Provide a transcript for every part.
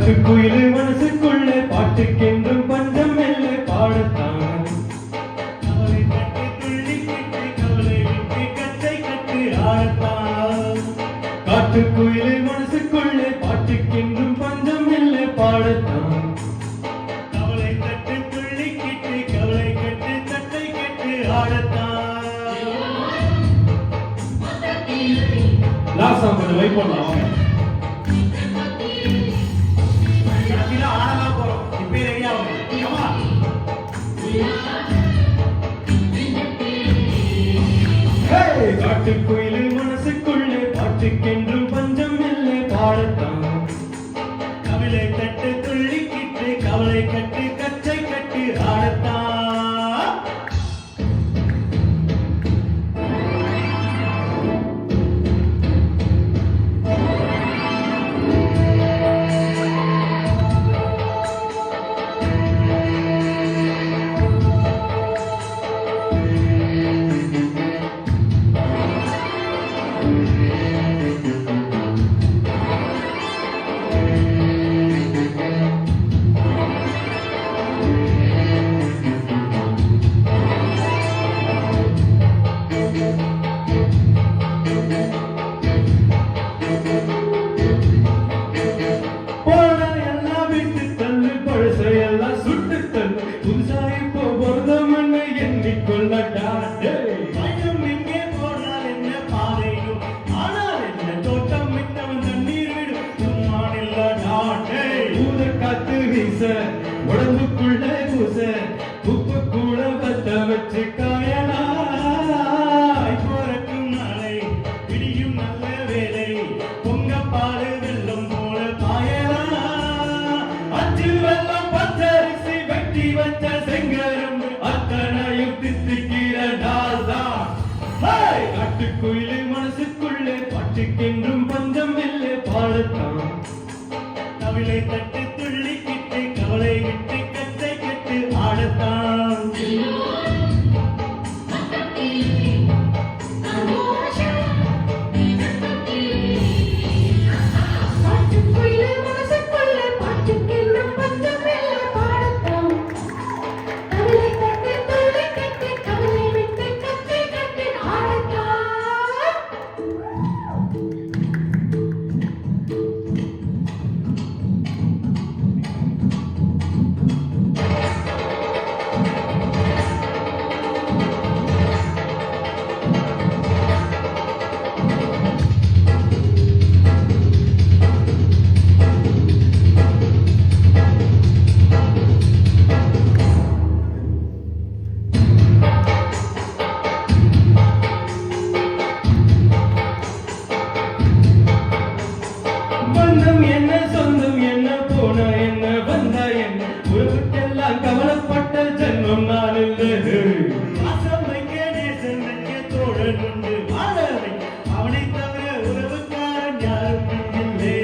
காட்டுக்குயிலு மனசுக்குள்ளே பாட்டுக்கென்றும் பஞ்சம் இல்லை பாடத்தான். கவலை கட்டு துள்ளிக்கிட்டு கவலை விட்டு கச்சை கட்டு ஆடத்தான். காட்டுக்குயிலு மனசுக்குள்ளே பாட்டுக்கென்றும் பஞ்சம் இல்லை பாடத்தான். கவலை கட்டு துள்ளிக்கிட்டு கவலை கட்டு கச்சை கட்டு ஆடத்தான். லாஸ்ட் சாங் கொஞ்சம் வெயிட் பண்ணலாம். காட்டுக்குயிலு மனசுக்குள்ளே பாட்டுக்கென்றும் பஞ்சம் இல்லை பாடத்தான். கவலை கட்டு துள்ளிக்கிட்டு கவலை கட்டு கச்சை கட்டு ஆடத்தான். பயம் எங்கே போனால் என்ன பாதையும் ஆனால் என்ன தோட்டம் விட்டவன் தண்ணீர் விடும் சும்மானில்ல நாட்டே. காத்து வீச உடம்புக்குள்ள பூச உப்பு கூட பத்த வச்சு காயலாய் போறக்கும் நாளை பிடியும் நல்ல வேலை பொங்க பாடு வெள்ளம் போல பாயலாம். அச்சு வெள்ளம் பச்சரிசி வெட்டி வச்ச செங்கரும் அத்தனையும் தித்திக்கிற நாள்தான். காட்டுக்குயிலு மனசுக்குள்ளே பாட்டுக்கென்றும் பஞ்சம் இல்லை பாடத்தான். கவலை தட்டு துள்ளிக்கிட்டு கவலை விட்டு கச்சை கட்டு ஆடத்தான். பந்தம் என்ன சொந்தம் என்ன போன என்ன வந்த என்ன உறவுக்கெல்லாம் கவலைப்பட்ட ஜென்மம் நான் இல்லை. வாசம் வைக்க நேசம் வைக்க தோழன் உண்டு வாழவை அவனை தவிர உறவுக்காரன் யாரும் இல்லை.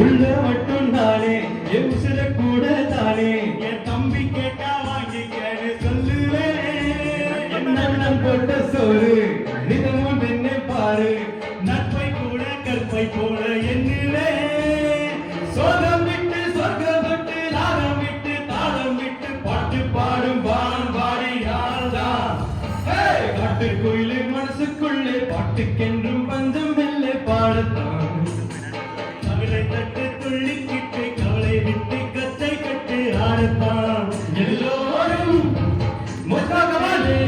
உள்ள மட்டும் நானே என் உசிர கூட தானே என் தம்பி கேட்டா வாங்கிக்கன்னு சொல்லுவேன். எண்ணம் போட்ட சோறு நிதமும் நின்று பாரு. நட்பை கூட கற்பை போல எண்ணுவே. சோகம் விட்டு சொர்க்கம் விட்டு ராகம் விட்டு தாளம் விட்டு பாட்டு பாடும் பாடம் பாடினால்தான். காட்டுக்குயிலு மனசுக்குள்ளே பாட்டுக்கென்றும் பஞ்சம் இல்லை பாடத்தான். கவலை தட்டு துள்ளிக்கிட்டு கவலை விட்டு கச்சை கட்டு ஆடத்தான். எல்லோரும் முகமாலே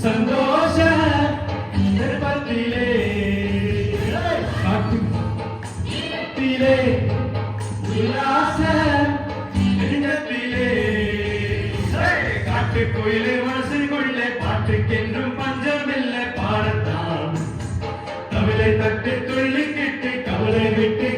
சந்தோஷ திருப்பத்திலே காட்டுத்திலே உல்லாச நெஞ்சத்திலே காட்டுக்குயிலு மனசுக்குள்ளே பாட்டுக்கென்றும் பஞ்சம் இல்லை பாடத்தான். கவலை தட்டு துள்ளிக்கிட்டு கவலை விட்டு